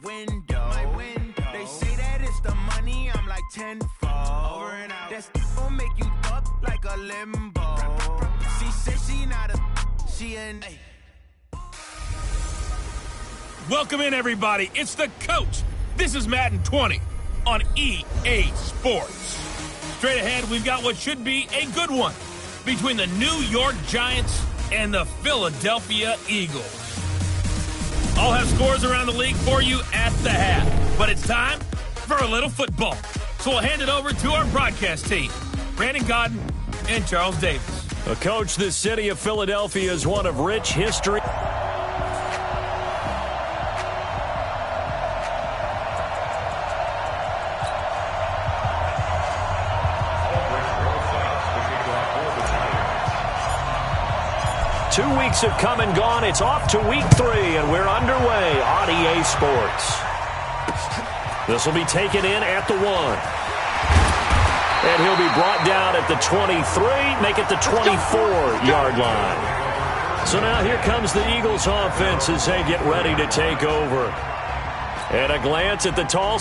window. They say that it's the money, I'm like tenfold. Over and out. That gon' make you fuck like a limbo. She said she not a, she an. Welcome in, everybody. It's the coach. This is Madden 20 on EA Sports. Straight ahead, we've got what should be a good one between the New York Giants and the Philadelphia Eagles. I'll have scores around the league for you at the half, but it's time for a little football. So we'll hand it over to our broadcast team, Brandon Godden and Charles Davis. Coach, the city of Philadelphia is one of rich history. Two weeks have come and gone. It's off to week 3, and we're underway on EA Sports. This will be taken in at the 1. And he'll be brought down at the 23, make it the 24-yard line. So now here comes the Eagles offense as they get ready to take over. And a glance at the tall...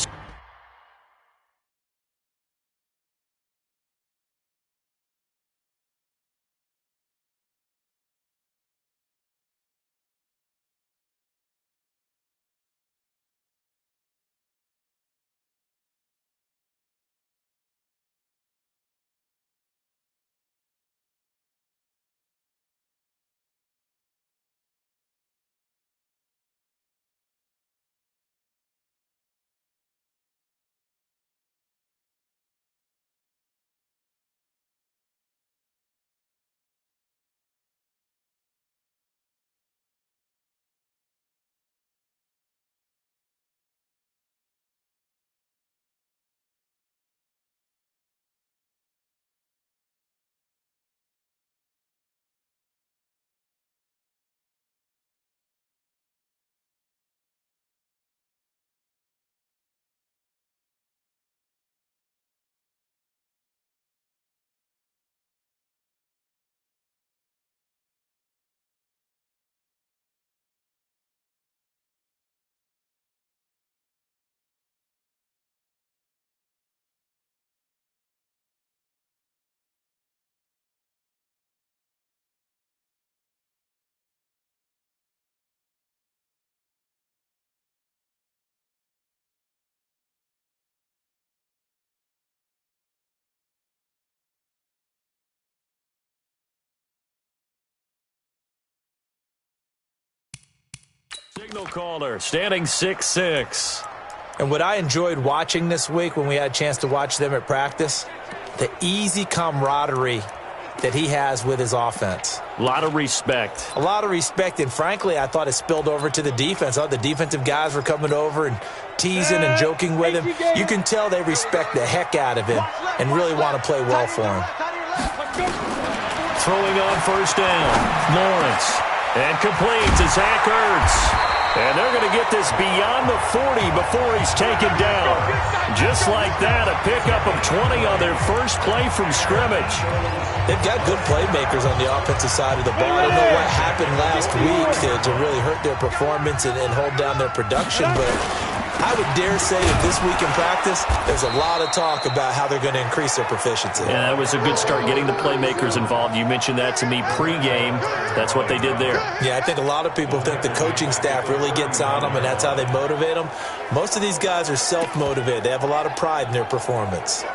Signal caller, standing 6'6". And what I enjoyed watching this week when we had a chance to watch them at practice, the easy camaraderie that he has with his offense. A lot of respect. A lot of respect, and frankly, I thought it spilled over to the defense. I thought the defensive guys were coming over and teasing and joking with him. You can tell they respect the heck out of him and really want to play well for him. Throwing on first down, Lawrence. And complete to Zach Ertz. And they're going to get this beyond the 40 before he's taken down. Just like that, a pickup of 20 on their first play from scrimmage. They've got good playmakers on the offensive side of the ball. I don't know what happened last week to really hurt their performance and hold down their production, but I would dare say that this week in practice, there's a lot of talk about how they're going to increase their proficiency. Yeah, that was a good start getting the playmakers involved. You mentioned that to me pregame. That's what they did there. Yeah, I think a lot of people think the coaching staff really gets on them, and that's how they motivate them. Most of these guys are self-motivated. They have a lot of pride in their performance. Here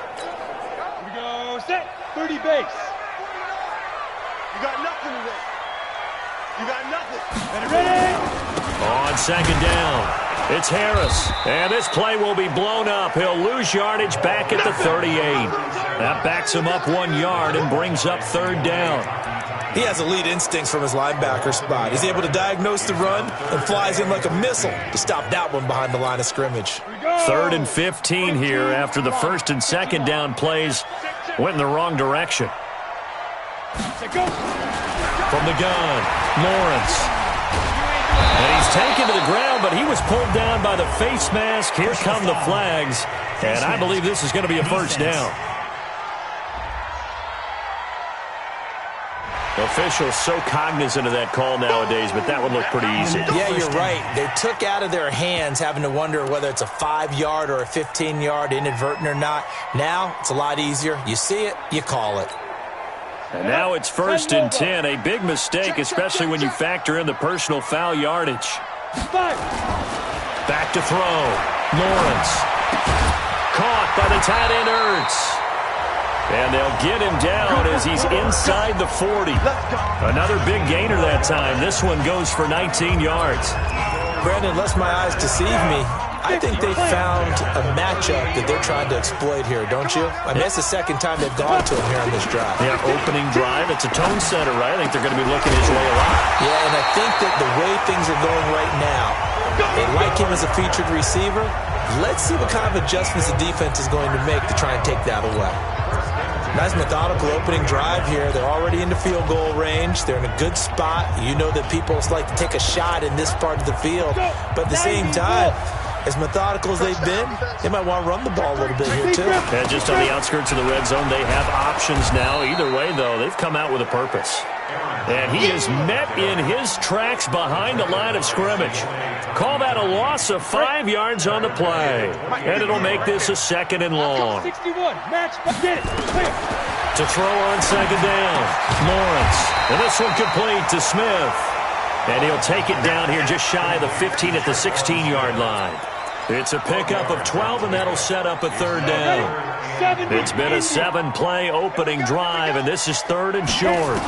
we go. Set. 30 base. You got nothing today. You got nothing. Ready? On second down. It's Harris, and this play will be blown up. He'll lose yardage back at the 38. That backs him up 1 yard and brings up third down. He has elite instincts from his linebacker spot. He's able to diagnose the run and flies in like a missile to stop that one behind the line of scrimmage. 3rd and 15 here after the first and second down plays went in the wrong direction. From the gun, Lawrence. And he's taken to the ground, but he was pulled down by the face mask. Here come the flags, and I believe this is going to be a first down. Officials so cognizant of that call nowadays, but that would look pretty easy. Yeah, you're right. They took out of their hands having to wonder whether it's a 5-yard or a 15-yard, inadvertent or not. Now it's a lot easier. You see it, you call it. And now it's 1st and 10. A big mistake, especially when you factor in the personal foul yardage. Back to throw. Lawrence. Caught by the tight end Ertz. And they'll get him down as he's inside the 40. Another big gainer that time. This one goes for 19 yards. Brandon, unless my eyes deceive me, I think they found a matchup that they're trying to exploit here, don't you? I mean, it's the second time they've gone to him here on this drive. Yeah, opening drive. It's a tone setter, right? I think they're going to be looking his way a lot. Yeah, and I think that the way things are going right now, they like him as a featured receiver. Let's see what kind of adjustments the defense is going to make to try and take that away. Nice methodical opening drive here. They're already in the field goal range. They're in a good spot. You know that people like to take a shot in this part of the field. But at the same time, as methodical as they've been, they might want to run the ball a little bit here too. And just on the outskirts of the red zone, they have options now. Either way, though, they've come out with a purpose. And he is met in his tracks behind the line of scrimmage. Call that a loss of 5 yards on the play. And it'll make this a 2nd and long. 61, match, get it, clear. To throw on 2nd down, Lawrence. And this one complete to Smith. And he'll take it down here just shy of the 15 at the 16-yard line. It's a pickup of 12, and that'll set up a 3rd down. It's been a 7-play opening drive, and this is 3rd and short.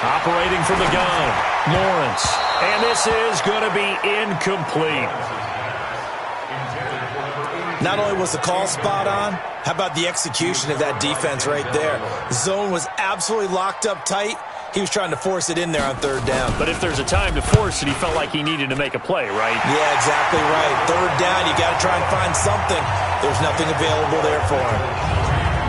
Operating from the gun, Lawrence. And this is going to be incomplete. Not only was the call spot on, how about the execution of that defense right there? Zone was absolutely locked up tight. He was trying to force it in there on 3rd down. But if there's a time to force it, he felt like he needed to make a play, right? Yeah, exactly right. 3rd down, you got to try and find something. There's nothing available there for him.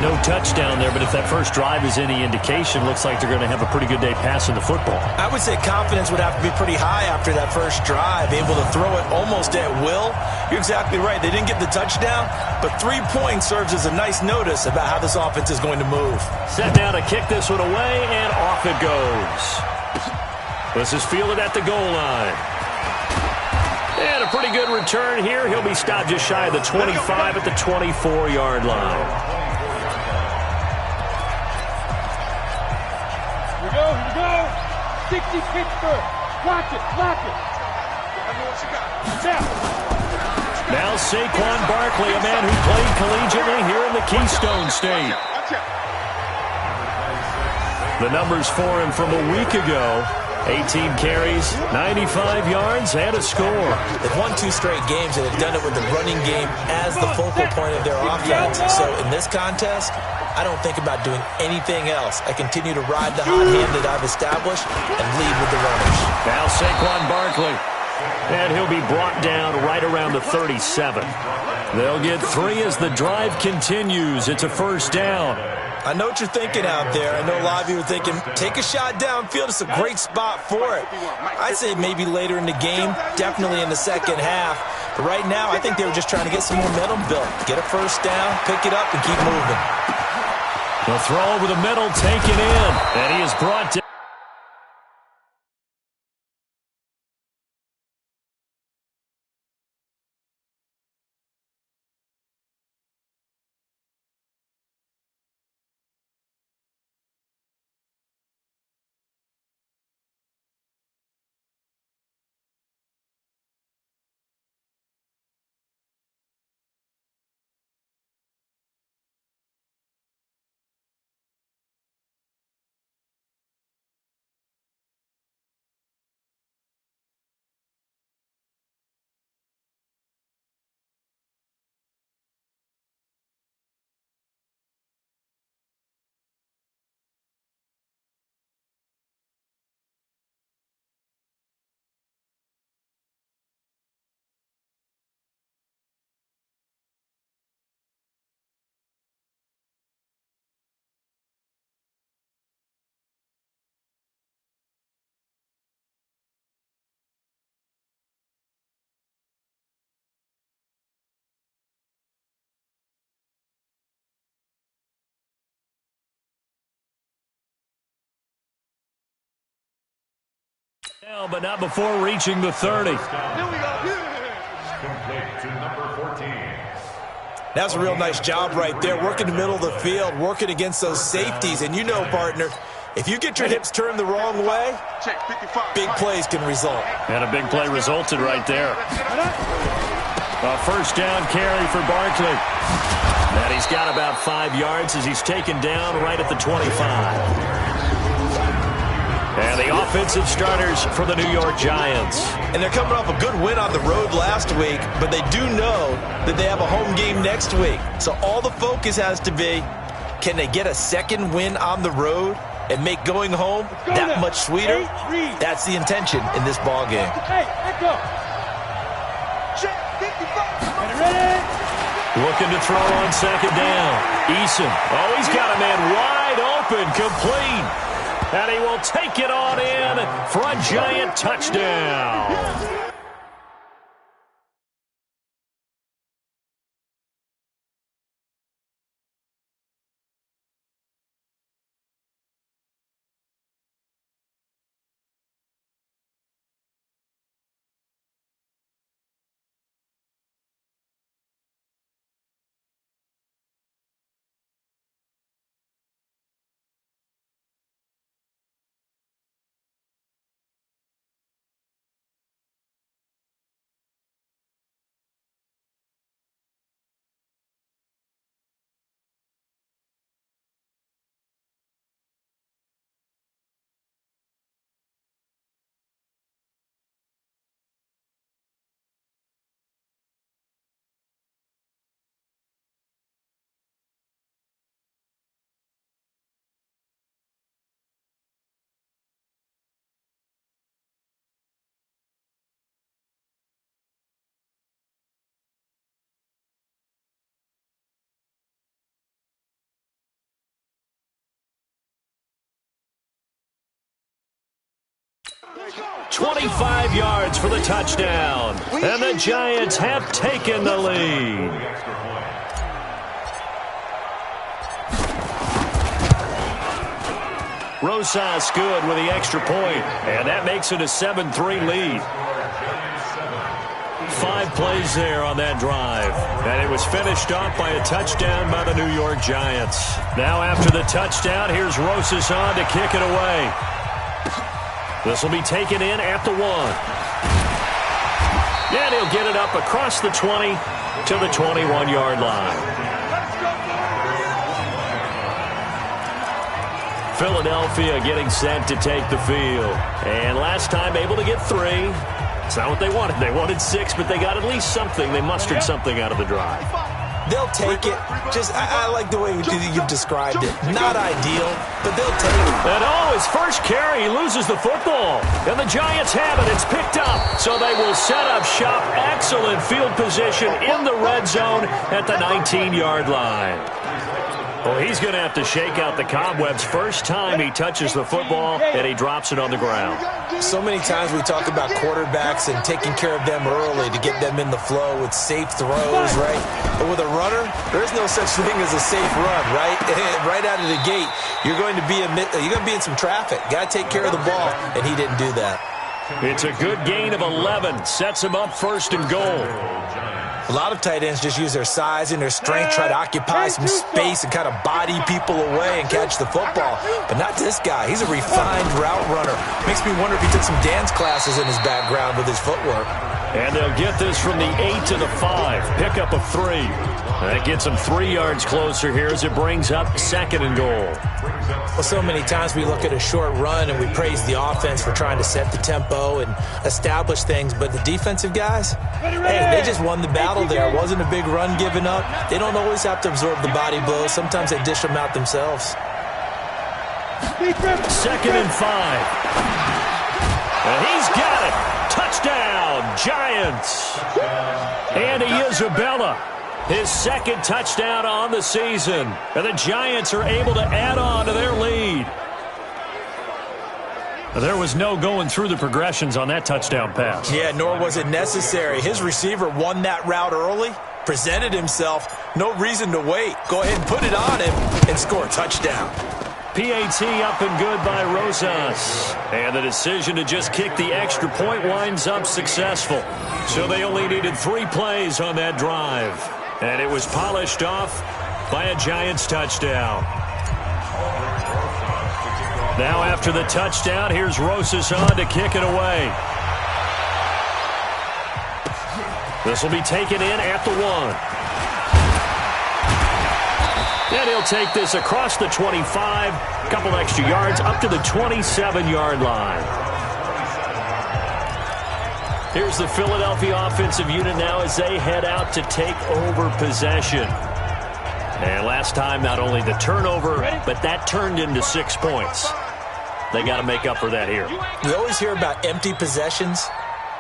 No touchdown there, but if that first drive is any indication, looks like they're going to have a pretty good day passing the football. I would say confidence would have to be pretty high after that first drive, able to throw it almost at will. You're exactly right. They didn't get the touchdown, but 3 points serves as a nice notice about how this offense is going to move. Set down to kick this one away, and off it goes. This is fielded at the goal line. And a pretty good return here. He'll be stopped just shy of the 25 at the 24-yard line. Here we go. 60 Pittsburgh. Lock it. Now Saquon Barkley, a man who played collegiately here in the Keystone State. The numbers for him from a week ago. 18 carries, 95 yards, and a score. They've won 2 straight games, and they've done it with the running game as the focal point of their offense. So in this contest, I don't think about doing anything else. I continue to ride the hot hand that I've established and lead with the runners. Now Saquon Barkley. And he'll be brought down right around the 37. They'll get 3 as the drive continues. It's a 1st down. I know what you're thinking out there. I know a lot of you are thinking, take a shot downfield. It's a great spot for it. I'd say maybe later in the game, definitely in the second half. But right now, I think they were just trying to get some momentum built. Get a 1st down, pick it up, and keep moving. The throw over the middle, taken in. And he is brought down. But not before reaching the 30. Here we go. Complete to number 14. That's a real nice job right there, working the middle of the field, working against those safeties. And you know, partner, if you get your hips turned the wrong way, big plays can result. And a big play resulted right there. A first down carry for Barkley. And he's got about 5 yards as he's taken down right at the 25. And the offensive starters for the New York Giants. And they're coming off a good win on the road last week, but they do know that they have a home game next week. So all the focus has to be, can they get a second win on the road and make going home that much sweeter? That's the intention in this ball game. Hey, let go. Check, 55. Ready? Looking to throw on second down. Eason. Oh, he's got a man wide open, complete. And he will take it on in for a Giant touchdown. 25 yards for the touchdown. And the Giants have taken the lead. Rosas good with the extra point, and that makes it a 7-3 lead. 5 plays there on that drive, and it was finished off by a touchdown by the New York Giants. Now after the touchdown, here's Rosas on to kick it away. This will be taken in at the 1. And he'll get it up across the 20 to the 21-yard line. Philadelphia getting set to take the field. And last time able to get 3. It's not what they wanted. They wanted 6, but they got at least something. They mustered something out of the drive. They'll take it. I like the way you've described it. Not ideal, but they'll take it. And his first carry, he loses the football. And the Giants have it. It's picked up. So they will set up shop. Excellent field position in the red zone at the 19-yard line. Well, he's going to have to shake out the cobwebs first time he touches the football, and he drops it on the ground. So many times we talk about quarterbacks and taking care of them early to get them in the flow with safe throws, right? But with a runner, there is no such thing as a safe run, right? Right out of the gate, you're going to be in some traffic. Got to take care of the ball, and he didn't do that. It's a good gain of 11. Sets him up first and goal. A lot of tight ends just use their size and their strength, try to occupy some space and kind of body people away and catch the football. But not this guy. He's a refined route runner. Makes me wonder if he took some dance classes in his background with his footwork. And they'll get this from the 8 to the 5. Pickup of 3. That gets them 3 yards closer here as it brings up second and goal. Well, so many times we look at a short run and we praise the offense for trying to set the tempo and establish things, but the defensive guys, hey, they just won the battle there. It wasn't a big run given up. They don't always have to absorb the body blows. Sometimes they dish them out themselves. Second and 5. And he's got it. Touchdown, Giants. Andy Isabella, his second touchdown on the season. And the Giants are able to add on to their lead. There was no going through the progressions on that touchdown pass. Yeah, nor was it necessary. His receiver won that route early, presented himself, no reason to wait. Go ahead and put it on him and score a touchdown. PAT up and good by Rosas. And the decision to just kick the extra point winds up successful. So they only needed 3 plays on that drive. And it was polished off by a Giants touchdown. Now after the touchdown, here's Rosas on to kick it away. This will be taken in at the 1. And he'll take this across the 25, a couple extra yards, up to the 27-yard line. Here's the Philadelphia offensive unit now as they head out to take over possession. And last time, not only the turnover, but that turned into 6 points. They got to make up for that here. We always hear about empty possessions,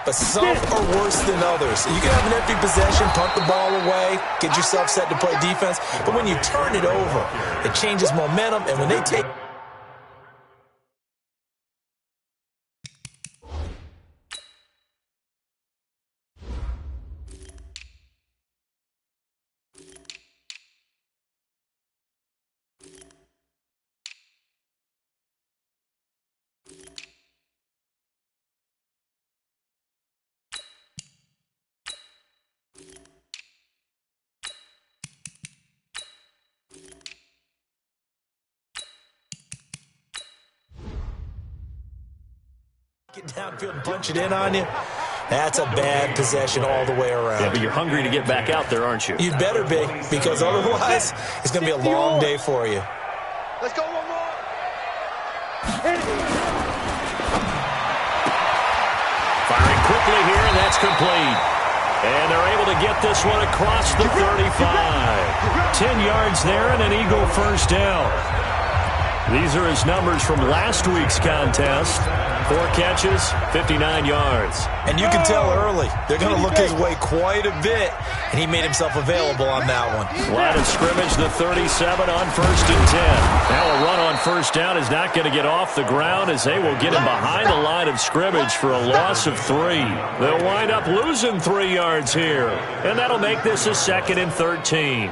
but some are worse than others. You can have an empty possession, punt the ball away, get yourself set to play defense. But when you turn it over, it changes momentum. And when they take... Get downfield and punch it in on you. That's a bad possession all the way around. Yeah, but you're hungry to get back out there, aren't you? You'd better be, because otherwise it's going to be a long day for you. Let's go one more. Firing quickly here, and that's complete. And they're able to get this one across the 35. 10 yards there and an Eagle first down. These are his numbers from last week's contest. 4 catches, 59 yards. And you can tell early, they're going to look his way quite a bit, and he made himself available on that one. Line of scrimmage, the 37 on 1st and 10. Now a run on first down is not going to get off the ground as they will get him behind the line of scrimmage for a loss of 3. They'll wind up losing 3 yards here, and that'll make this a 2nd and 13.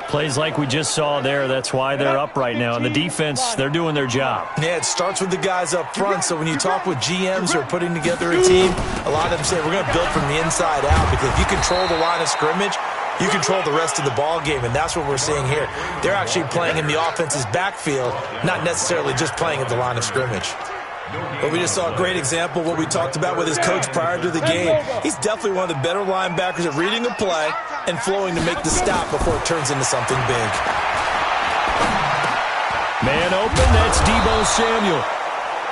Plays like we just saw there, that's why they're up right now. And the defense, they're doing their job. Yeah, it starts with the guys up front. So when you talk with GMs who are putting together a team, a lot of them say we're going to build from the inside out, because if you control the line of scrimmage, you control the rest of the ball game, and that's what we're seeing here. They're actually playing in the offense's backfield, not necessarily just playing at the line of scrimmage. But we just saw a great example of what we talked about with his coach prior to the game. He's definitely one of the better linebackers at reading a play and flowing to make the stop before it turns into something big. Man open, that's Deebo Samuel.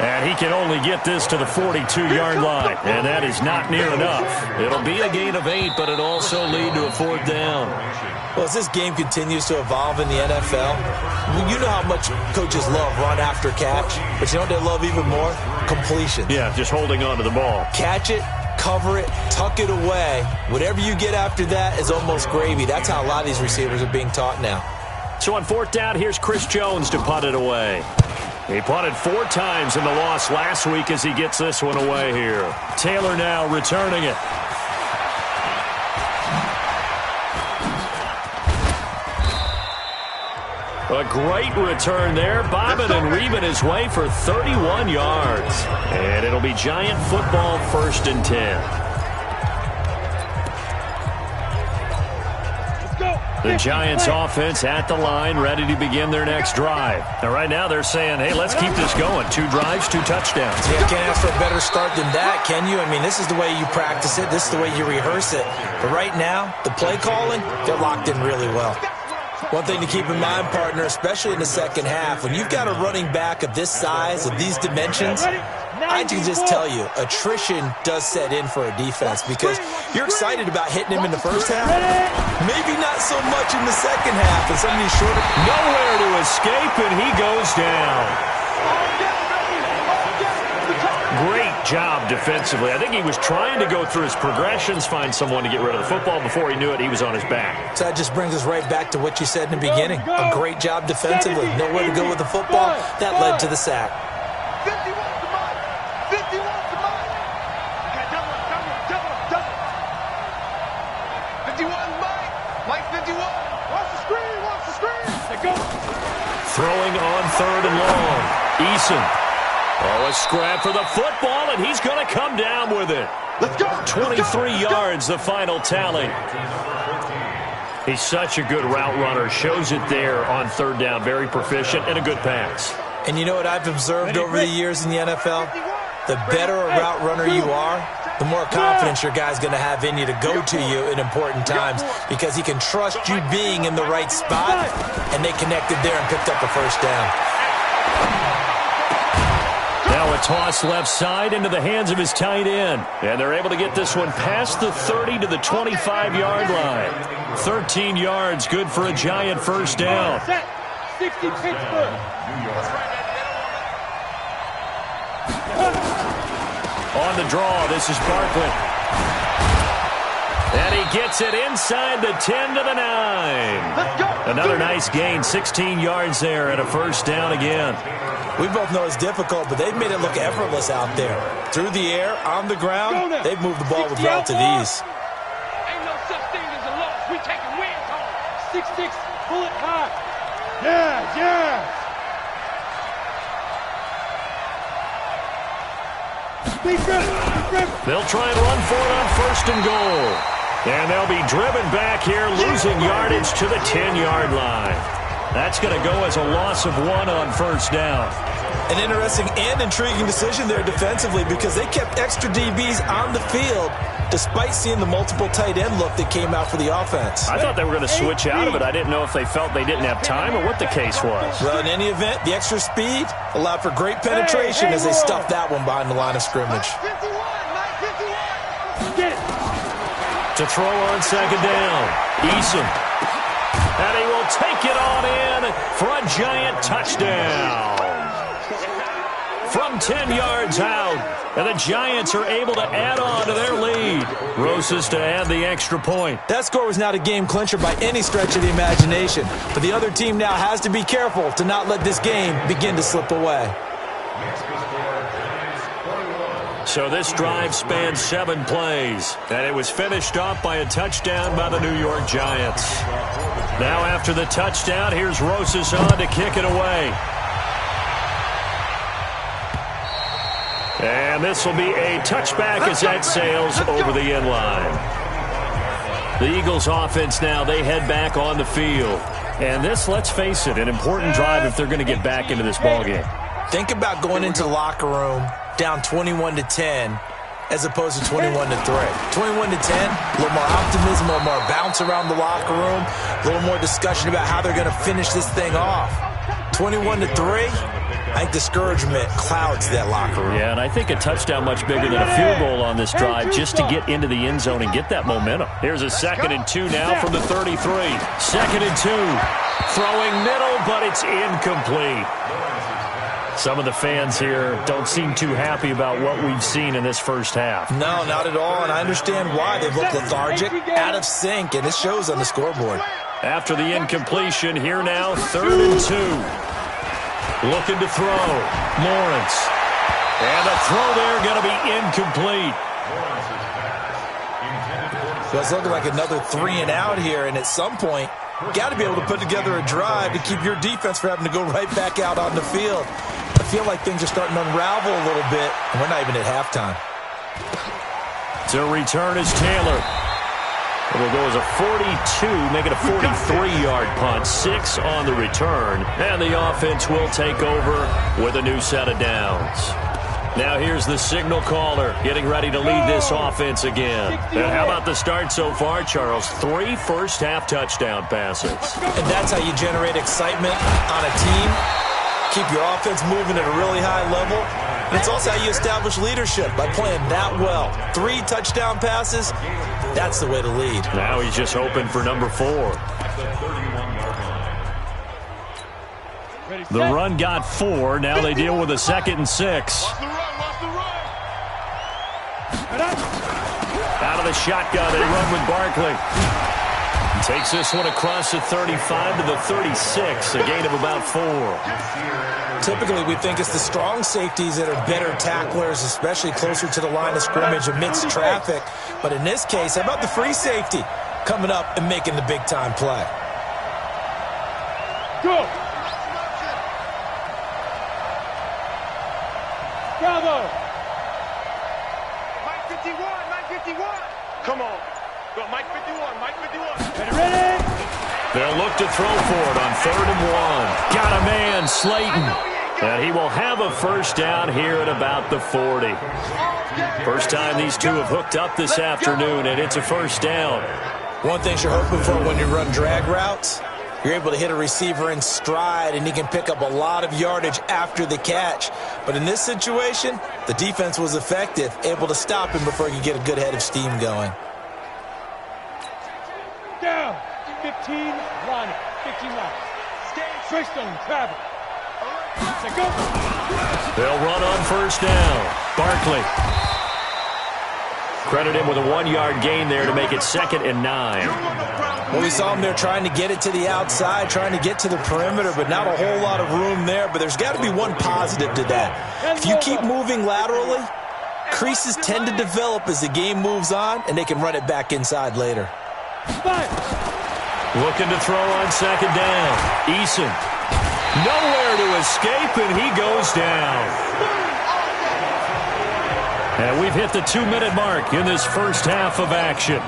And he can only get this to the 42-yard line, and that is not near enough. It'll be a gain of 8, but it'll also lead to a 4th down. Well, as this game continues to evolve in the NFL, you know how much coaches love run after catch, but you know what they love even more? Completion. Yeah, just holding on to the ball. Catch it, cover it, tuck it away. Whatever you get after that is almost gravy. That's how a lot of these receivers are being taught now. So on 4th down, here's Chris Jones to punt it away. He punted 4 times in the loss last week as he gets this one away here. Taylor now returning it. A great return there, bobbing and weaving his way for 31 yards. And it'll be Giant football 1st and 10. The Giants offense at the line, ready to begin their next drive. Now, right now, they're saying, hey, let's keep this going. 2 drives, 2 touchdowns. Yeah, can't ask for a better start than that, can you? I mean, this is the way you practice it. This is the way you rehearse it. But right now, the play calling, they're locked in really well. One thing to keep in mind, partner, especially in the second half, when you've got a running back of this size, of these dimensions, I can just tell you, attrition does set in for a defense, because you're excited about hitting him in the first half. Maybe not so much in the second half, and some of these shorter. Nowhere to escape, and he goes down. Great job defensively. I think he was trying to go through his progressions, find someone to get rid of the football. Before he knew it, he was on his back. So that just brings us right back to what you said in the beginning. A great job defensively. Nowhere to go with the football. That led to the sack. 51 to Mike. 51 to Mike. You got double. 51 Mike. Mike 51. Watch the screen. They go. Throwing on 3rd and long. Eason. Oh, a scrap for the football, and he's going to come down with it. Let's go. 23 yards, the final tally. He's such a good route runner. Shows it there on 3rd down. Very proficient and a good pass. And you know what I've observed over the years in the NFL? The better a route runner you are, the more confidence your guy's going to have in you to go to you in important times because he can trust you being in the right spot, and they connected there and picked up a first down. Now a toss left side into the hands of his tight end. And they're able to get this one past the 30 to the 25-yard line. 13 yards, good for a Giant first down. 60 Pittsburgh. On the draw, this is Barkley. And he gets it inside the 10 to the 9. Another nice gain, 16 yards there and a first down again. We both know it's difficult, but they've made it look effortless out there. Through the air, on the ground, they've moved the ball with relative ease. Ain't no such thing as a loss. We taking wins home. 6-6, pull it high. Yeah. They'll try and run for it on 1st and goal. And they'll be driven back here, losing yardage to the 10-yard line. That's going to go as a loss of 1 on first down. An interesting and intriguing decision there defensively because they kept extra DBs on the field despite seeing the multiple tight end look that came out for the offense. I thought they were going to switch out of it. I didn't know if they felt they didn't have time or what the case was. Well, in any event, the extra speed allowed for great penetration as they stuffed that one behind the line of scrimmage. To throw on 2nd down, Eason. And he will take it on in for a Giant touchdown. From 10 yards out, and the Giants are able to add on to their lead. Rosas to add the extra point. That score was not a game clincher by any stretch of the imagination, but the other team now has to be careful to not let this game begin to slip away. So this drive spanned 7 plays, and it was finished off by a touchdown by the New York Giants. Now after the touchdown, here's Rosas on to kick it away. And this will be a touchback as that sails over the end line. The Eagles offense now, they head back on the field. And this, let's face it, an important drive if they're going to get back into this ballgame. Think about going into the locker room down 21-10 as opposed to 21-3. 21-10, a little more optimism, a little more bounce around the locker room, a little more discussion about how they're going to finish this thing off. 21-3, I think discouragement clouds that locker room. Yeah, and I think a touchdown much bigger than a field goal on this drive just to get into the end zone and get that momentum. Here's a 2nd and 2 now from the 33. 2nd and 2. Throwing middle, but it's incomplete. Some of the fans here don't seem too happy about what we've seen in this first half. No, not at all, and I understand why. They've looked lethargic, out of sync, and it shows on the scoreboard. After the incompletion, here now, 3rd and 2. Looking to throw. Lawrence. And the throw there going to be incomplete. So it's looking like another 3 and out here, and at some point, got to be able to put together a drive to keep your defense from having to go right back out on the field. I feel like things are starting to unravel a little bit, and we're not even at halftime. To return is Taylor. It'll go as a 42, make it a 43-yard punt. 6 on the return. And the offense will take over with a new set of downs. Now here's the signal caller getting ready to lead this offense again. And how about the start so far, Charles? 3 first-half touchdown passes. And that's how you generate excitement on a team. Keep your offense moving at a really high level. And it's also how you establish leadership by playing that well. 3 touchdown passes, that's the way to lead. Now he's just hoping for number 4. The run got 4. Now they deal with a 2nd and 6. Out of the shotgun, they run with Barkley. Takes this one across the 35 to the 36, a gain of about 4. Typically, we think it's the strong safeties that are better tacklers, especially closer to the line of scrimmage amidst traffic. But in this case, how about the free safety coming up and making the big-time play? Go! Ready? They'll look to throw for it on 3rd and 1. Got a man, Slayton. And he will have a first down here at about the 40. First time these two have hooked up this afternoon, and it's a first down. One thing you're hoping for when you run drag routes, you're able to hit a receiver in stride, and he can pick up a lot of yardage after the catch. But in this situation, the defense was effective, able to stop him before he could get a good head of steam going. Down. 15 line. 15 line. Freestone, travel. Go. They'll run on first down. Barkley. Credit him with a 1-yard gain there to make it 2nd and 9. Well, we saw him there trying to get it to the outside, trying to get to the perimeter, but not a whole lot of room there. But there's got to be one positive to that. If you keep moving laterally, creases tend to develop as the game moves on, and they can run it back inside later. Looking to throw on 2nd down. Eason. Nowhere to escape, and he goes down. And we've hit the 2-minute mark in this first half of action.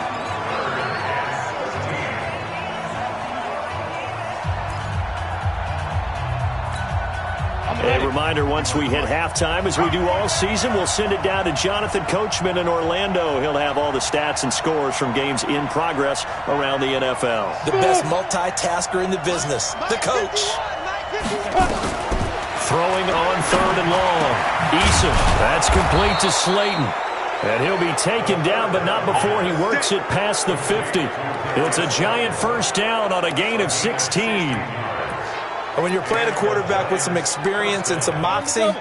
A reminder, once we hit halftime, as we do all season, we'll send it down to Jonathan Coachman in Orlando. He'll have all the stats and scores from games in progress around the NFL. The best multitasker in the business, the coach. Throwing on 3rd and long. Eason. That's complete to Slayton. And he'll be taken down, but not before he works it past the 50. It's a giant first down on a gain of 16. And when you're playing a quarterback with some experience and some moxie,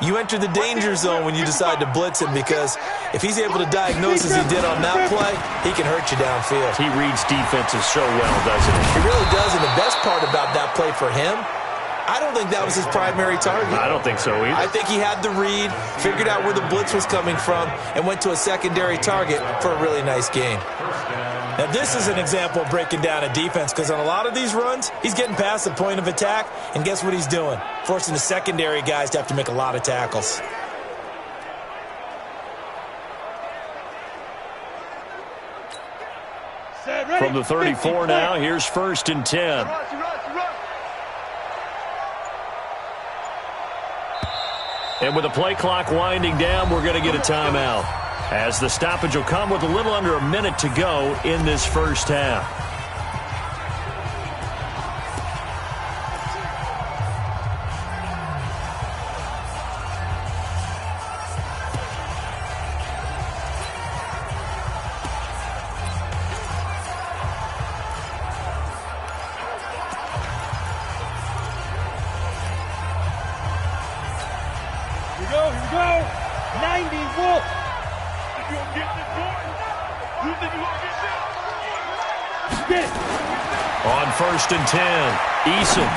you enter the danger zone when you decide to blitz him, because if he's able to diagnose as he did on that play, he can hurt you downfield. He reads defenses so well, doesn't he? He really does, and the best part about that play for him, I don't think that was his primary target. I don't think so either. I think he had the read, figured out where the blitz was coming from, and went to a secondary target for a really nice gain. Now, this is an example of breaking down a defense, because on a lot of these runs, he's getting past the point of attack, and guess what he's doing? Forcing the secondary guys to have to make a lot of tackles. From the 34 now, here's 1st and 10. And with the play clock winding down, we're going to get a timeout, as the stoppage will come with a little under a minute to go in this first half. Here we go. 90 Wolf. You gonna get this one? You think you gonna get this? Get it. On 1st and 10, Eason.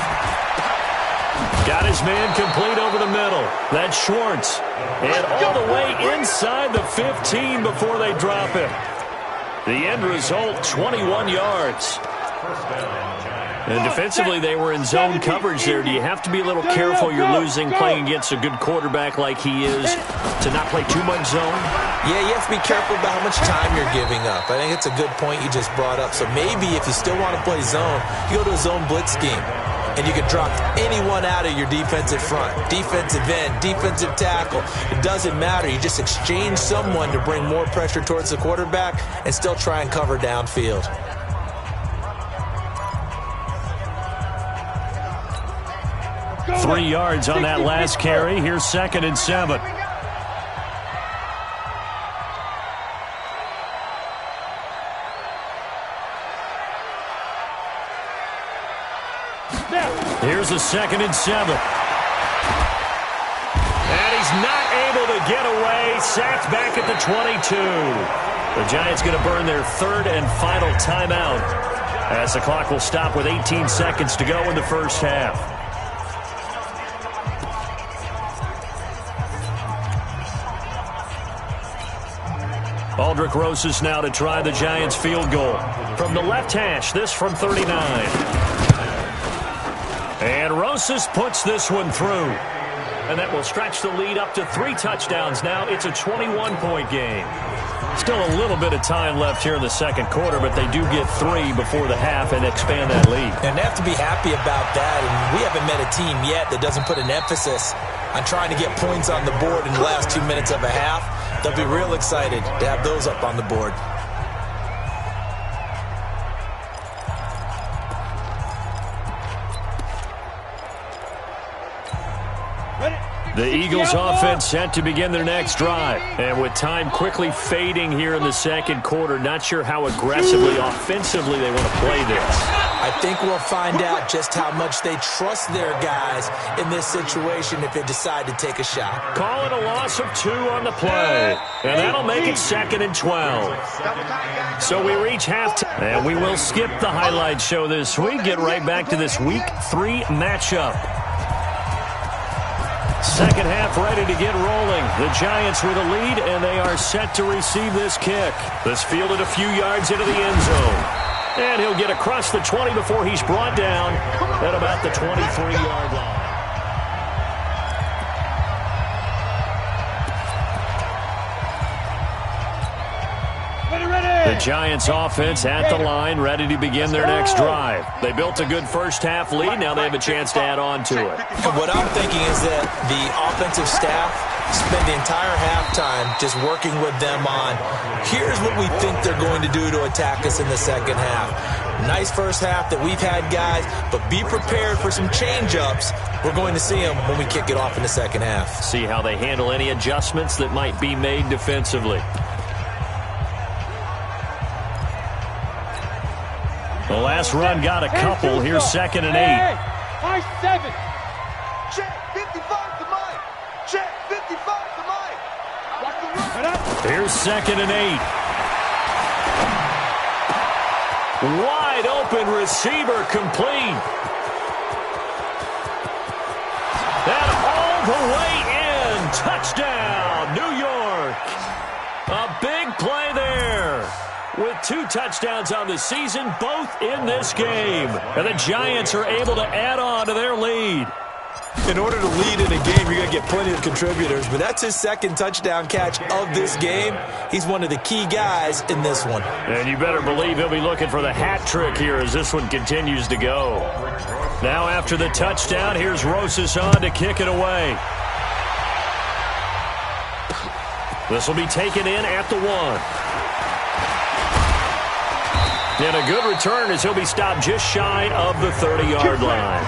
Got his man complete over the middle. That's Schwartz. And all the way inside the 15 before they drop him. The end result, 21 yards. And defensively, they were in zone coverage there. Do you have to be a little careful you're losing playing against a good quarterback like he is to not play too much zone? Yeah, you have to be careful about how much time you're giving up. I think it's a good point you just brought up. So maybe if you still want to play zone, you go to a zone blitz scheme. And you can drop anyone out of your defensive front. Defensive end, defensive tackle. It doesn't matter. You just exchange someone to bring more pressure towards the quarterback and still try and cover downfield. 3 yards on that last carry. Here's 2nd and 7. Here's a 2nd and 7. And he's not able to get away. Sacked back at the 22. The Giants going to burn their 3rd and final timeout, as the clock will stop with 18 seconds to go in the first half. Aldrick Rosas now to try the Giants field goal. From the left hash, this from 39. And Rosas puts this one through. And that will stretch the lead up to 3 touchdowns now. It's a 21-point game. Still a little bit of time left here in the second quarter, but they do get 3 before the half and expand that lead. And they have to be happy about that, and we haven't met a team yet that doesn't put an emphasis on trying to get points on the board in the last 2 minutes of a half. They'll be real excited to have those up on the board. The Eagles offense set to begin their next drive. And with time quickly fading here in the second quarter, not sure how aggressively, offensively they want to play this. I think we'll find out just how much they trust their guys in this situation if they decide to take a shot. Call it a loss of 2 on the play. And that'll make it 2nd and 12. So we reach halftime. And we will skip the highlight show this week. Get right back to this Week 3 matchup. Second half ready to get rolling. The Giants with a lead, and they are set to receive this kick. This fielded a few yards into the end zone. And he'll get across the 20 before he's brought down at about the 23-yard line. The Giants offense at the line, ready to begin their next drive. They built a good first half lead. Now they have a chance to add on to it. And what I'm thinking is that the offensive staff spend the entire halftime just working with them on, here's what we think they're going to do to attack us in the second half. Nice first half that we've had, guys, but be prepared for some change-ups. We're going to see them when we kick it off in the second half. See how they handle any adjustments that might be made defensively. The last run got a couple. Here's 2nd and 8. High 7. Check 55 to mine. Check 55 to mine. Watch the run. Here's 2nd and 8. Wide open receiver complete. And all the way in. Touchdown, New York. A big play there. With 2 touchdowns on the season, both in this game. And the Giants are able to add on to their lead. In order to lead in a game, you're going to get plenty of contributors, but that's his 2nd touchdown catch of this game. He's one of the key guys in this one. And you better believe he'll be looking for the hat trick here as this one continues to go. Now after the touchdown, here's Rosas on to kick it away. This will be taken in at the 1. And a good return as he'll be stopped just shy of the 30-yard line.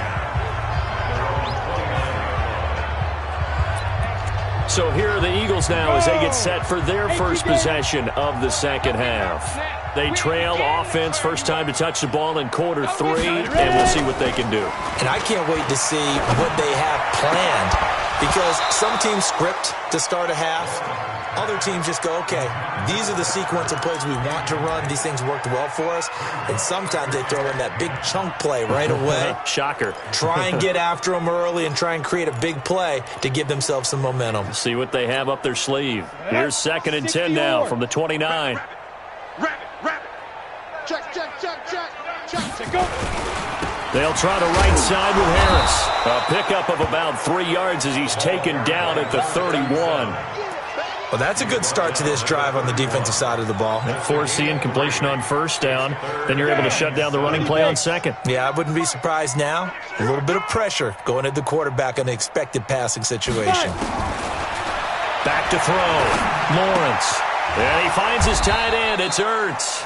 So here are the Eagles now as they get set for their first possession of the second half. They trail offense, first time to touch the ball in quarter 3, and we'll see what they can do. And I can't wait to see what they have planned, because some teams script to start a half. Other teams just go, okay, these are the sequence of plays we want to run. These things worked well for us. And sometimes they throw in that big chunk play right away. Shocker. Try and get after them early and try and create a big play to give themselves some momentum. See what they have up their sleeve. Here's 2nd and 10 now from the 29. Rabbit. Check. Go. They'll try to right side with Harris. A pickup of about 3 yards as he's taken down at the 31. Well, that's a good start to this drive on the defensive side of the ball. Force the incompletion on first down. Then you're able to shut down the running play on second. Yeah, I wouldn't be surprised now. A little bit of pressure going at the quarterback in an expected passing situation. Back to throw. Lawrence. And he finds his tight end. It's Ertz.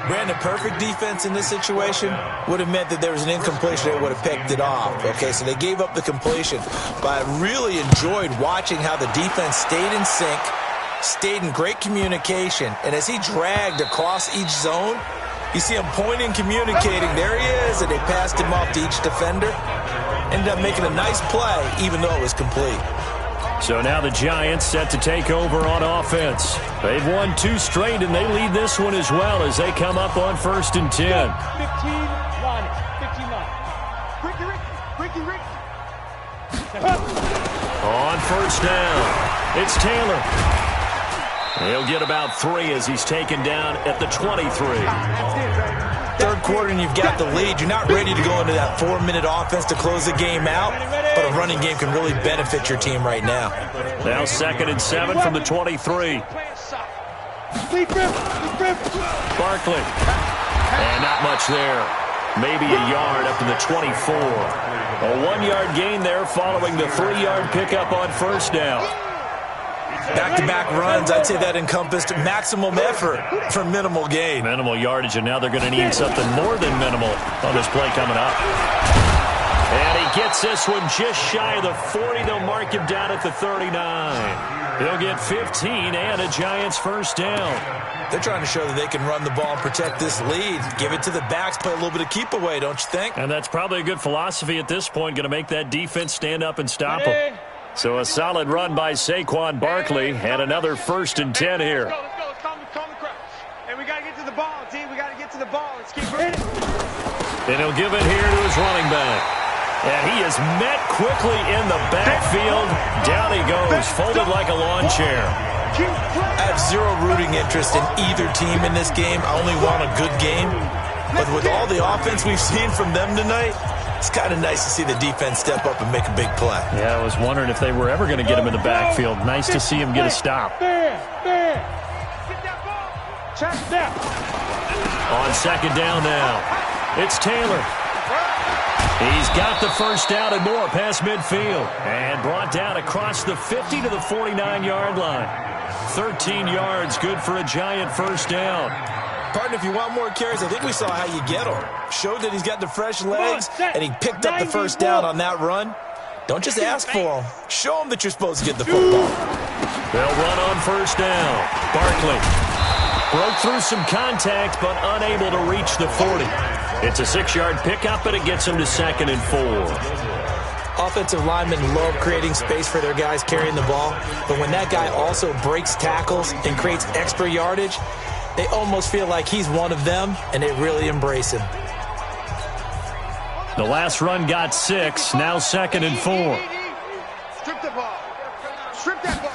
Brandon, perfect defense in this situation would have meant that there was an incompletion. They would have picked it off. Okay, so they gave up the completion. But I really enjoyed watching how the defense stayed in sync, stayed in great communication. And as he dragged across each zone, you see him pointing, communicating. There he is, and they passed him off to each defender. Ended up making a nice play, even though it was complete. So now the Giants set to take over on offense. They've won 2 straight, and they lead this one as well as they come up on 1st and 10. 15 line. Ricky. On first down, it's Taylor. He'll get about 3 as he's taken down at the 23. Third quarter and you've got the lead, you're not ready to go into that 4-minute offense to close the game out, but a running game can really benefit your team right now. Now 2nd and 7 from the 23. Barkley. And not much there. Maybe a yard up to the 24. A 1-yard gain there following the 3-yard pickup on first down. Back-to-back runs, I'd say that encompassed maximum effort for minimal gain. Minimal yardage, and now they're going to need something more than minimal on this play coming up. And he gets this one just shy of the 40. They'll mark him down at the 39. He'll get 15 and a Giants first down. They're trying to show that they can run the ball and protect this lead. Give it to the backs, play a little bit of keep away, don't you think? And that's probably a good philosophy at this point, going to make that defense stand up and stop them. So a solid run by Saquon Barkley and another 1st and 10 here. Let's go. Calm the crowd. And we got to get to the ball, team. We got to get to the ball. Let's keep moving. And he'll give it here to his running back. And he is met quickly in the backfield. Down he goes, folded like a lawn chair. I have zero rooting interest in either team in this game. I only want a good game. But with all the offense we've seen from them tonight, it's kind of nice to see the defense step up and make a big play. Yeah, I was wondering if they were ever going to get him in the backfield. Nice to see him get a stop. Get that ball. Check that. On 2nd down now, it's Taylor. He's got the first down and more past midfield. And brought down across the 50 to the 49-yard line. 13 yards, good for a Giant first down. Partner, if you want more carries, I think we saw how you get him. Showed that he's got the fresh legs, and he picked up the first down on that run. Don't just ask for him. Show him that you're supposed to get the football. They'll run on first down. Barkley broke through some contact, but unable to reach the 40. It's a 6-yard pickup, and it gets him to 2nd and 4. Offensive linemen love creating space for their guys carrying the ball, but when that guy also breaks tackles and creates extra yardage, they almost feel like he's one of them, and they really embrace him. The last run got 6, now 2nd and 4. Strip the ball. Strip that ball.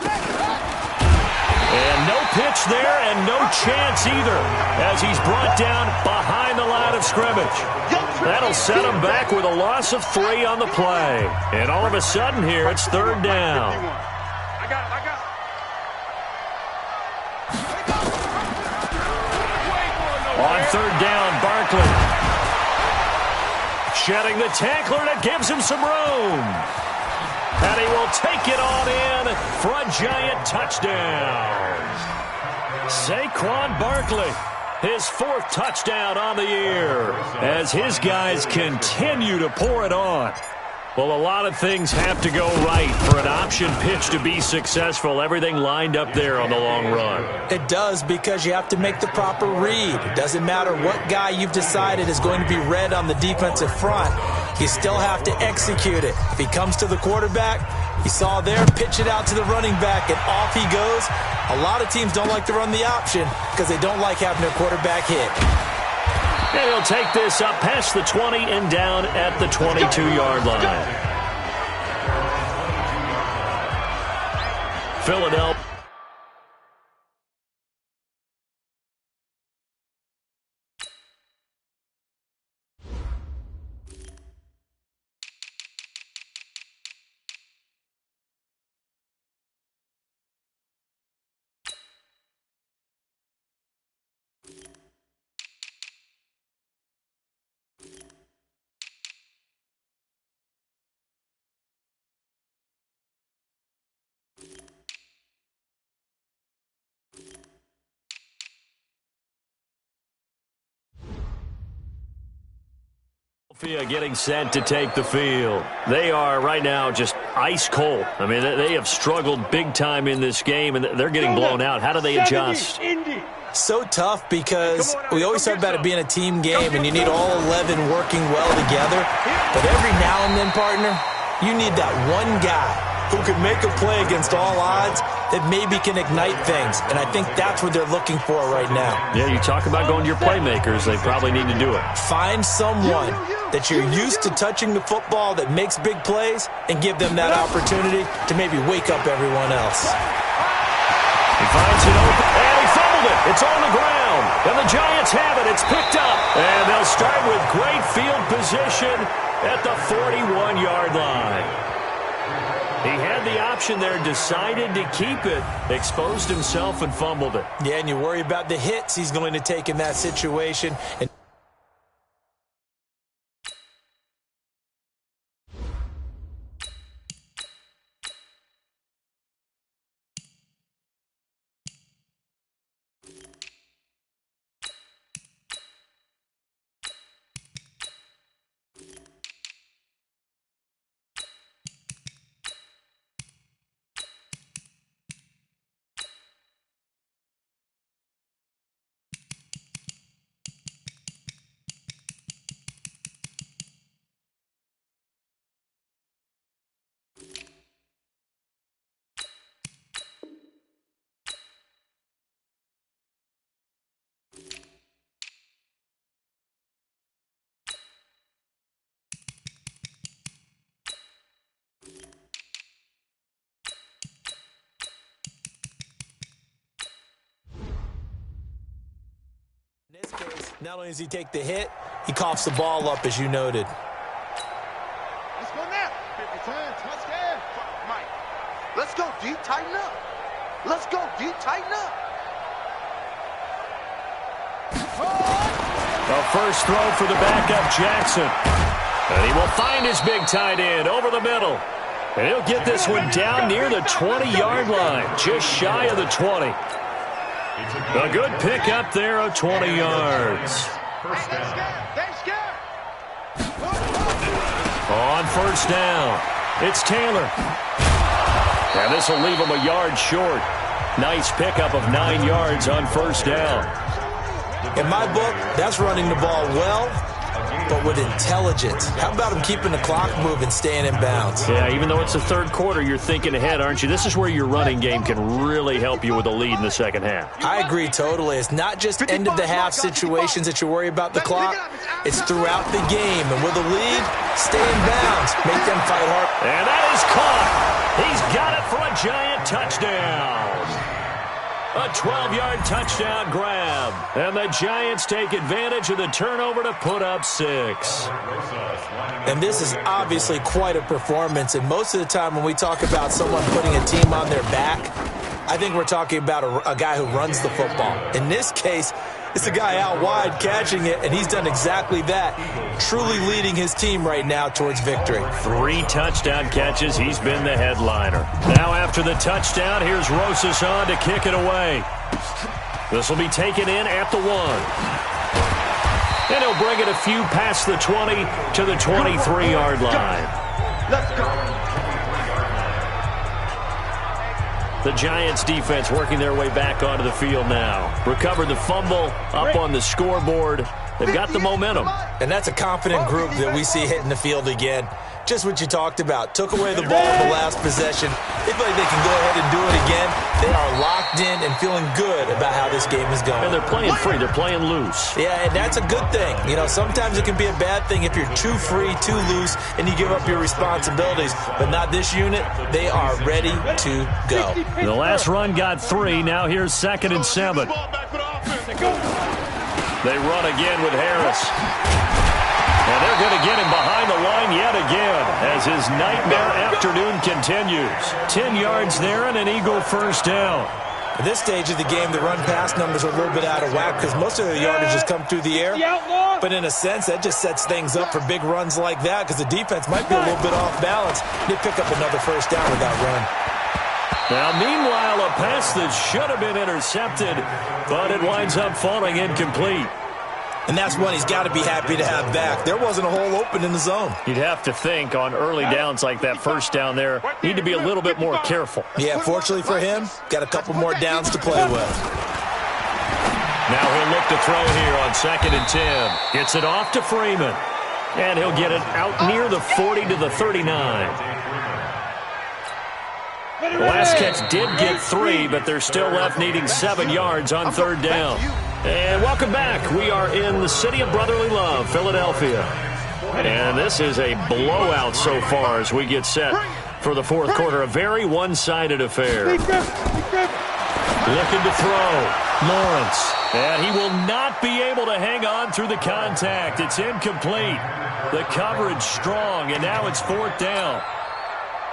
And no pitch there and no chance either as he's brought down behind the line of scrimmage. That'll set him back with a loss of 3 on the play. And all of a sudden here, it's 3rd down. I got it. On 3rd down, Barkley shedding the tackler, and it gives him some room. And he will take it on in for a Giant touchdown. Saquon Barkley, his 4th touchdown on the year as his guys continue to pour it on. Well, a lot of things have to go right for an option pitch to be successful. Everything lined up there on the long run. It does, because you have to make the proper read. It doesn't matter what guy you've decided is going to be read on the defensive front. You still have to execute it. If he comes to the quarterback, you saw there, pitch it out to the running back, and off he goes. A lot of teams don't like to run the option because they don't like having their quarterback hit. And he'll take this up past the 20 and down at the 22-yard line. Philadelphia. Getting set to take the field. They are right now just ice cold. I mean, they have struggled big time in this game, and they're getting blown out. How do they adjust? So tough, because we always talk about it being a team game, and you need all 11 working well together. But every now and then, partner, you need that one guy who can make a play against all odds that maybe can ignite things. And I think that's what they're looking for right now. Yeah, you talk about going to your playmakers. They probably need to do it. Find someone that you're used to touching the football that makes big plays and give them that opportunity to maybe wake up everyone else. He finds it open, and he fumbled it. It's on the ground, and the Giants have it. It's picked up, and they'll start 41-yard line. He had the option there, decided to keep it, exposed himself and fumbled it. Yeah, and you worry about the hits he's going to take in that situation. And in this case, not only does he take the hit, he coughs the ball up, as you noted. Let's go now. 50 times. Let's go. Mike. Let's go, D. Tighten up. Let's go, D. Tighten up. A first throw for the backup, Jackson. And he will find his big tight end over the middle. And he'll get this one down near the 20-yard line, just shy of the 20. A good pickup there of 20 yards. First down. On first down, it's Taylor. And this will leave him a yard short. Nice pickup of 9 yards on first down. In my book, that's running the ball well, but with intelligence. How about him keeping the clock moving, staying in bounds? Yeah, even though it's the third quarter, you're thinking ahead, aren't you? This is where your running game can really help you with a lead in the second half. I agree totally. It's not just end-of-the-half situations that you worry about the clock. It's throughout the game. And with a lead, stay in bounds. Make them fight hard. And that is caught. He's got it for a giant touchdown. A 12-yard touchdown grab. And the Giants take advantage of the turnover to put up 6. And this is obviously quite a performance. And most of the time when we talk about someone putting a team on their back, I think we're talking about a guy who runs the football. In this case, it's a guy out wide catching it, and he's done exactly that, truly leading his team right now towards victory. 3 touchdown catches. He's been the headliner. Now after the touchdown, here's Rosas on to kick it away. This will be taken in at the 1. And he'll bring it a few past the 20 to the 23-yard line. Let's go. The Giants defense working their way back onto the field now. Recovered the fumble, up on the scoreboard. They've got the momentum. And that's a confident group that we see hitting the field again. Just what you talked about. Took away the ball in the last possession. They feel like they can go ahead and do it again. They are locked in and feeling good about how this game is going. And they're playing free. They're playing loose. Yeah, and that's a good thing. You know, sometimes it can be a bad thing if you're too free, too loose, and you give up your responsibilities. But not this unit. They are ready to go. The last run got 3. Now here's 2nd and 7. They run again with Harris. And they're going to get him behind the line yet again as his nightmare afternoon continues. 10 yards there and an Eagle first down. At this stage of the game, the run-pass numbers are a little bit out of whack because most of the yardage has come through the air. But in a sense, that just sets things up for big runs like that because the defense might be a little bit off balance. They pick up another first down with that run. Now, meanwhile, a pass that should have been intercepted, but it winds up falling incomplete. And that's one he's got to be happy to have back. There wasn't a hole open in the zone. You'd have to think on early downs like that first down there, need to be a little bit more careful. Yeah, fortunately for him, got a couple more downs to play with. Now he'll look to throw here on 2nd and 10. Gets it off to Freeman. And he'll get it out near the 40 to the 39. The last catch did get 3, but they're still left needing 7 yards on 3rd down. And welcome back. We are in the city of brotherly love, Philadelphia. And this is a blowout so far as we get set for the 4th quarter. A very one-sided affair. Looking to throw. Lawrence. And he will not be able to hang on through the contact. It's incomplete. The coverage strong, and now it's 4th down.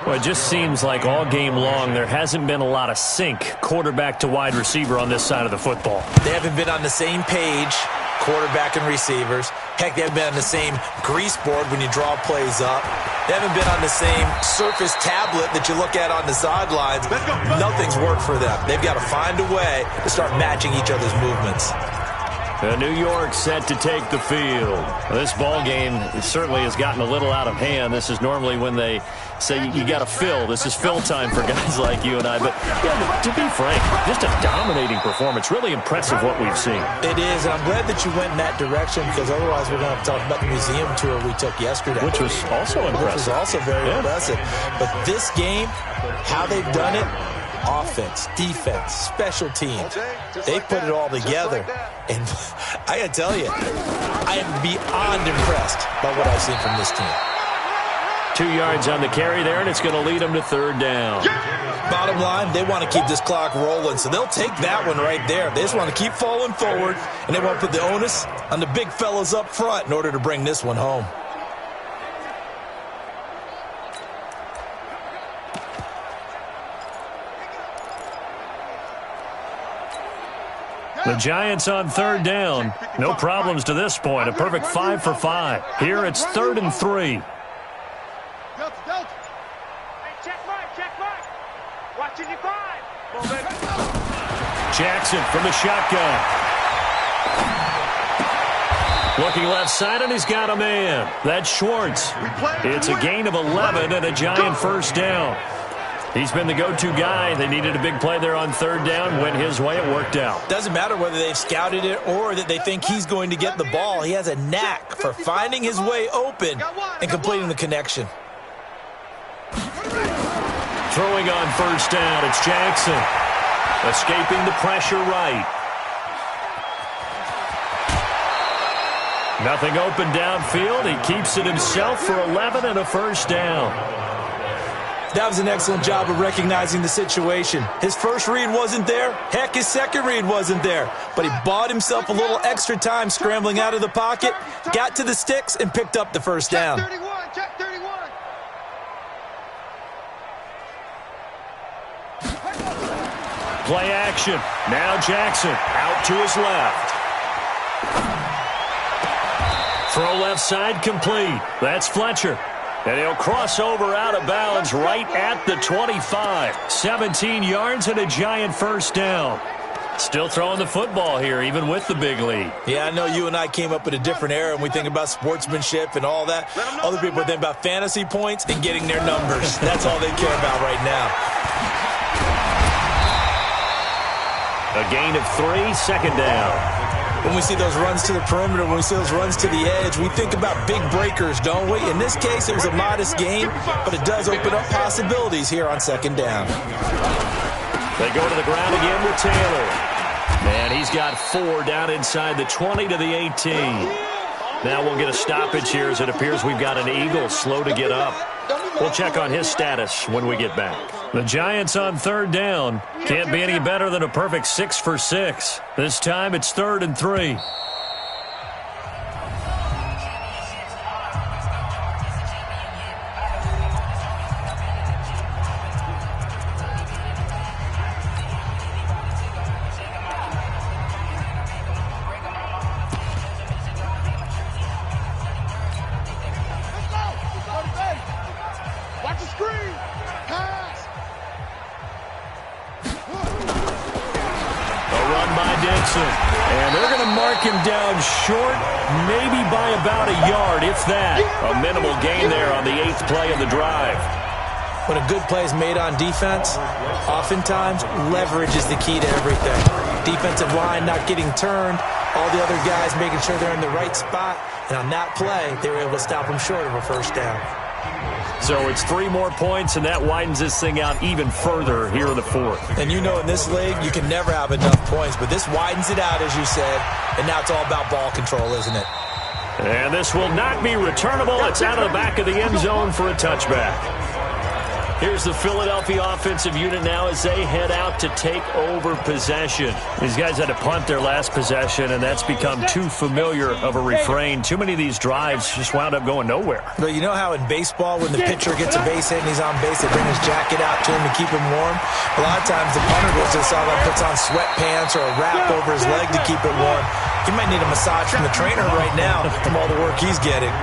Well, it just seems like all game long there hasn't been a lot of sync quarterback to wide receiver on this side of the football. They haven't been on the same page, quarterback and receivers. Heck, they haven't been on the same grease board when you draw plays up. They haven't been on the same surface tablet that you look at on the sidelines. Nothing's worked for them. They've got to find a way to start matching each other's movements. New York set to take the field. This ball game certainly has gotten a little out of hand. This is normally when they say you got to fill. This is fill time for guys like you and I. But yeah, to be frank, just a dominating performance. Really impressive what we've seen. It is, and I'm glad that you went in that direction because otherwise we're going to have to talk about the museum tour we took yesterday. Which was also impressive. Which was also very impressive. But this game, how they've done it, offense, defense, special teams, they put it all together. And I got to tell you, I am beyond impressed by what I've seen from this team. 2 yards on the carry there, and it's going to lead them to 3rd down. Bottom line, they want to keep this clock rolling, so they'll take that one right there. They just want to keep falling forward, and they want to put the onus on the big fellas up front in order to bring this one home. The Giants on 3rd down. No problems to this point. A perfect 5 for 5. Here it's 3rd and 3. Jackson from the shotgun. Looking left side, and he's got a man. That's Schwartz. It's a gain of 11 and a Giant 1st down. He's been the go-to guy. They needed a big play there on 3rd down. Went his way. It worked out. Doesn't matter whether they've scouted it or that they think he's going to get the ball. He has a knack for finding his way open and completing the connection. Throwing on 1st down, it's Jackson. Escaping the pressure right. Nothing open downfield. He keeps it himself for 11 and a 1st down. That was an excellent job of recognizing the situation. His first read wasn't there. Heck, his second read wasn't there. But he bought himself a little extra time scrambling out of the pocket, got to the sticks, and picked up the 1st down. Check 31. Play action. Now Jackson out to his left. Throw left side complete. That's Fletcher. And he'll cross over out of bounds right at the 25. 17 yards and a Giant 1st down. Still throwing the football here, even with the big lead. Yeah, I know you and I came up in a different era and we think about sportsmanship and all that. Other people think about fantasy points and getting their numbers. That's all they care about right now. A gain of 3, 2nd down. When we see those runs to the perimeter, when we see those runs to the edge, we think about big breakers, don't we? In this case, it was a modest gain, but it does open up possibilities here on 2nd down. They go to the ground again with Taylor. And he's got 4 down inside the 20 to the 18. Now we'll get a stoppage here as it appears we've got an Eagle slow to get up. We'll check on his status when we get back. The Giants on 3rd down. Can't be any better than a perfect 6 for 6. This time it's 3rd and 3. Watch the screen. Pass. A run by Dixon. And they're going to mark him down short, maybe by about a yard, if that. A minimal gain there on the 8th play of the drive. When a good play is made on defense, oftentimes leverage is the key to everything. Defensive line not getting turned, all the other guys making sure they're in the right spot. And on that play, they were able to stop them short of a 1st down. So it's 3 more points, and that widens this thing out even further here in the 4th. And you know in this league, you can never have enough points, but this widens it out, as you said, and now it's all about ball control, isn't it? And this will not be returnable. It's out of the back of the end zone for a touchback. Here's the Philadelphia offensive unit now as they head out to take over possession. These guys had to punt their last possession, and that's become too familiar of a refrain. Too many of these drives just wound up going nowhere. But you know how in baseball, when the pitcher gets a base hit and he's on base, they bring his jacket out to him to keep him warm? A lot of times the punter goes to the sideline, puts on sweatpants or a wrap over his leg to keep it warm. He might need a massage from the trainer right now from all the work he's getting.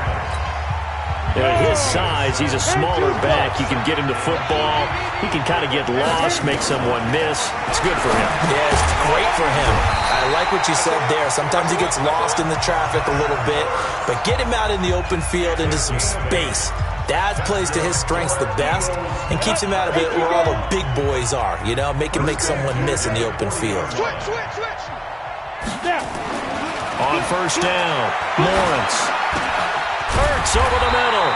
At his size, he's a smaller back. You can get him to football. He can kind of get lost, make someone miss. It's good for him. Yeah, it's great for him. I like what you said there. Sometimes he gets lost in the traffic a little bit, but get him out in the open field into some space. That plays to his strengths the best and keeps him out of it where all the big boys are, you know, make someone miss in the open field. Switch. On first down, Lawrence. Hurts over the middle.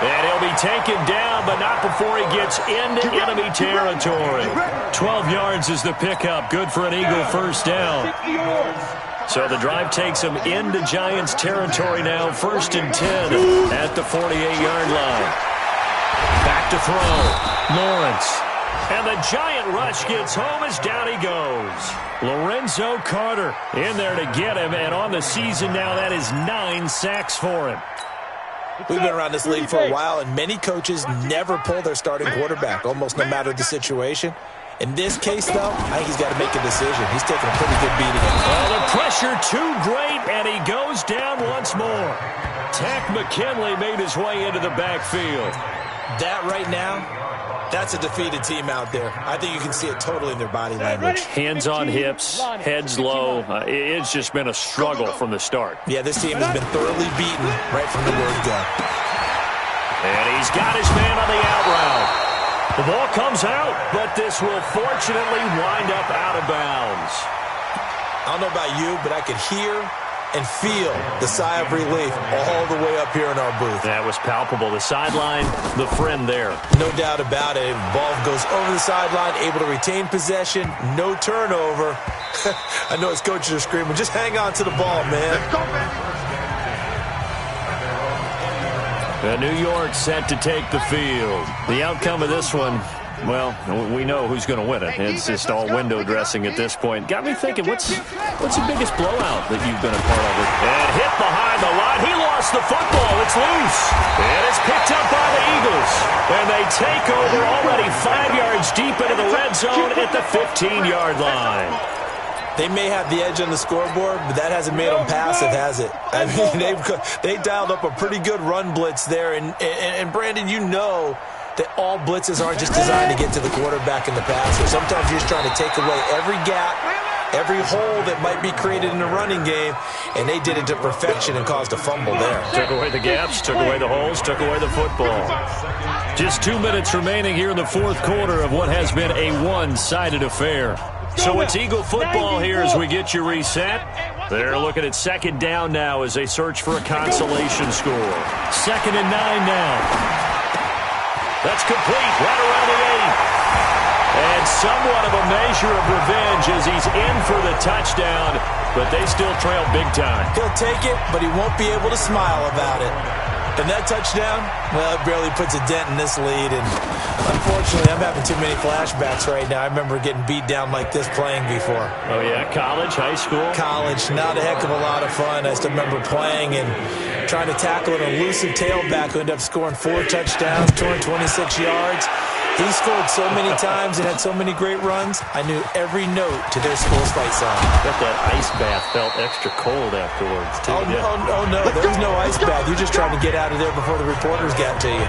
And he'll be taken down, but not before he gets into enemy territory. 12 yards is the pickup. Good for an Eagle first down. So the drive takes him into Giants territory now. 1st and 10 at the 48-yard line. Back to throw. Lawrence. And the Giant rush gets home as down he goes. Lorenzo Carter in there to get him. And on the season now, that is 9 sacks for him. We've been around this league for a while, and many coaches never pull their starting quarterback, almost no matter the situation. In this case, though, I think he's got to make a decision. He's taking a pretty good beating. Well, the pressure too great, and he goes down once more. Tack McKinley made his way into the backfield. That right now, that's a defeated team out there. I think you can see it totally in their body language. Hands on hips, heads low. It's just been a struggle from the start. Yeah, this team has been thoroughly beaten right from the word go. And he's got his man on the out route. The ball comes out, but this will fortunately wind up out of bounds. I don't know about you, but I could hear and feel the sigh of relief all the way up here in our booth. That was palpable. The sideline, the friend there. No doubt about it. Ball goes over the sideline, able to retain possession, no turnover. I know his coaches are screaming, just hang on to the ball, man. Let's go, baby. New York set to take the field. The outcome of this one, well, we know who's going to win it. It's just all window dressing at this point. Got me thinking, what's the biggest blowout that you've been a part of? And hit behind the line. He lost the football. It's loose. And it's picked up by the Eagles. And they take over already 5 yards deep into the red zone at the 15-yard line. They may have the edge on the scoreboard, but that hasn't made them passive, has it? I mean, they dialed up a pretty good run blitz there. And Brandon, you know that all blitzes aren't just designed to get to the quarterback and the passer. Sometimes you're just trying to take away every gap, every hole that might be created in the running game, and they did it to perfection and caused a fumble there. Took away the gaps, took away the holes, took away the football. Just 2 minutes remaining here in the fourth quarter of what has been a one-sided affair. So it's Eagle football here as we get you reset. They're looking at second down now as they search for a consolation score. 2nd and 9 now. That's complete, right around the 8. And somewhat of a measure of revenge as he's in for the touchdown, but they still trail big time. He'll take it, but he won't be able to smile about it. And that touchdown, well, it barely puts a dent in this lead. And unfortunately, I'm having too many flashbacks right now. I remember getting beat down like this playing before. Oh, yeah? College, high school? College, not a heck of a lot of fun. I still remember playing and trying to tackle an elusive tailback who ended up scoring 4 touchdowns, 226 yards. He scored so many times and had so many great runs, I knew every note to their school's fight song. Bet that ice bath felt extra cold afterwards, too. Oh, no, there was no ice bath. You're just trying to get out of there before the reporters got to you.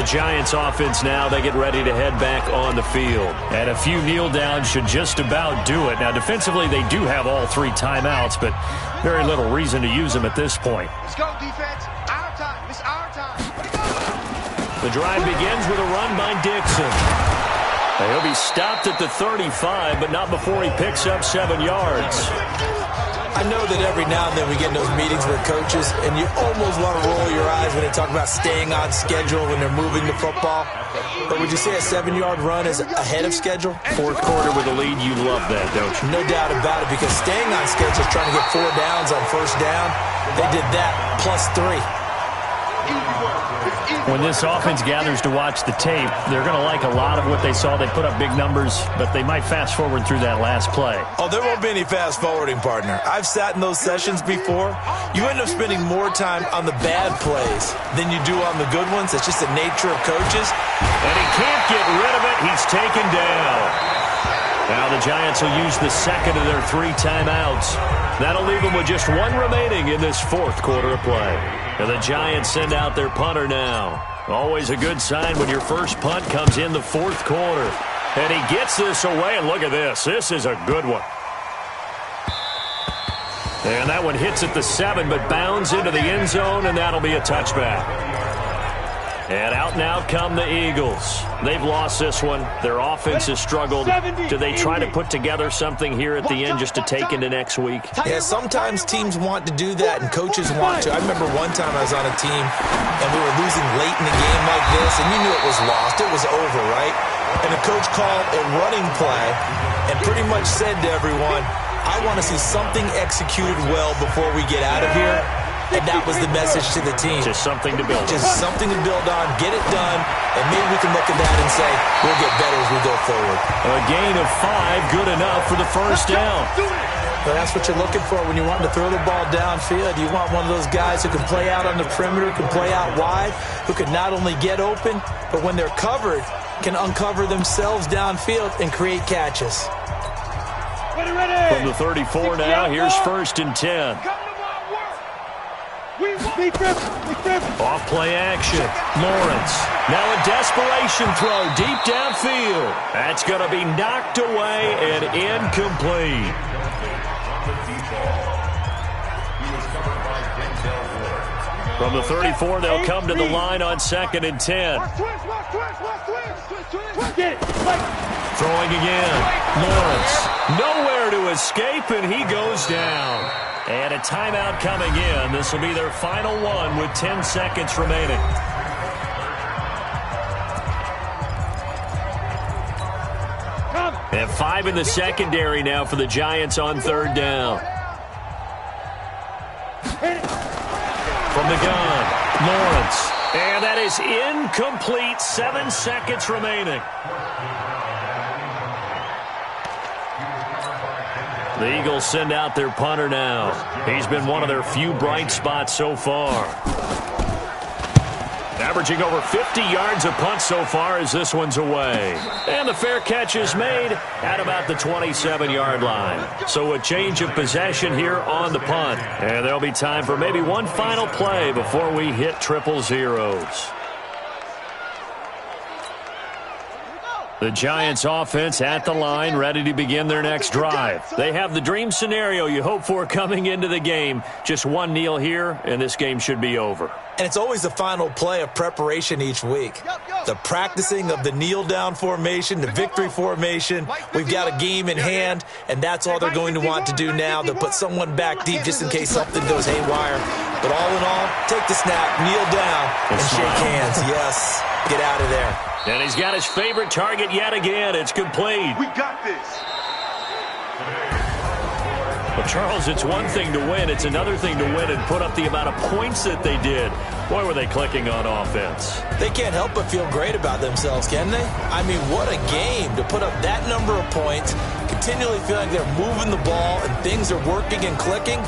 The Giants offense now, they get ready to head back on the field. And a few kneel downs should just about do it. Now, defensively, they do have all 3 timeouts, but very little reason to use them at this point. Let's go, defense. Our time. It's our time. The drive begins with a run by Dixon. He'll be stopped at the 35, but not before he picks up 7 yards. I know that every now and then we get in those meetings with coaches, and you almost want to roll your eyes when they talk about staying on schedule when they're moving the football. But would you say a 7-yard run is ahead of schedule? Fourth quarter with a lead, you love that, don't you? No doubt about it, because staying on schedule is trying to get 4 downs on first down. They did that plus 3. When this offense gathers to watch the tape, they're going to like a lot of what they saw. They put up big numbers, but they might fast forward through that last play. Oh, there won't be any fast forwarding, partner. I've sat in those sessions before. You end up spending more time on the bad plays than you do on the good ones. It's just the nature of coaches. And he can't get rid of it. He's taken down. Now the Giants will use the second of their 3 timeouts. That'll leave them with just 1 remaining in this fourth quarter of play. And the Giants send out their punter now. Always a good sign when your first punt comes in the fourth quarter. And he gets this away, and look at this. This is a good one. And that one hits at the 7, but bounds into the end zone, and that'll be a touchback. And out now come the Eagles. They've lost this one. Their offense has struggled. Do they try to put together something here at the end just to take into next week? Yeah, sometimes teams want to do that and coaches want to. I remember one time I was on a team and we were losing late in the game like this, and you knew it was lost. It was over, right? And the coach called a running play and pretty much said to everyone, I want to see something executed well before we get out of here. And that was the message to the team. Just something to build on. Just something to build on, get it done, and maybe we can look at that and say, we'll get better as we go forward. A gain of 5, good enough for the first down. But that's what you're looking for when you want to throw the ball downfield. You want one of those guys who can play out on the perimeter, can play out wide, who can not only get open, but when they're covered, can uncover themselves downfield and create catches. From the 34 now, here's 1st and 10. Off play action. Lawrence. Now a desperation throw deep downfield. That's going to be knocked away and incomplete. From the 34, they'll come to the line on 2nd and 10. Throwing again. Lawrence. Nowhere to escape, and he goes down. And a timeout coming in. This will be their final one with 10 seconds remaining. And 5 in the secondary now for the Giants on 3rd down. From the gun, Lawrence. And that is incomplete. 7 seconds remaining. The Eagles send out their punter now. He's been one of their few bright spots so far. Averaging over 50 yards a punt so far as this one's away. And the fair catch is made at about the 27-yard line. So a change of possession here on the punt. And there'll be time for maybe one final play before we hit 000. The Giants offense at the line, ready to begin their next drive. They have the dream scenario you hope for coming into the game. Just one kneel here, and this game should be over. And it's always the final play of preparation each week. The practicing of the kneel-down formation, the victory formation. We've got a game in hand, and that's all they're going to want to do now. They'll put someone back deep just in case something goes haywire. But all in all, take the snap, kneel down, and shake hands. Yes, get out of there. And he's got his favorite target yet again. It's complete. We got this. Well, Charles, it's one thing to win. It's another thing to win and put up the amount of points that they did. Boy, were they clicking on offense. They can't help but feel great about themselves, can they? I mean, what a game to put up that number of points, continually feeling like they're moving the ball and things are working and clicking.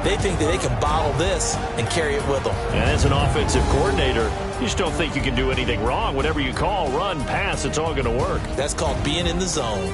They think that they can bottle this and carry it with them. And as an offensive coordinator, you just don't think you can do anything wrong. Whatever you call, run, pass, it's all going to work. That's called being in the zone.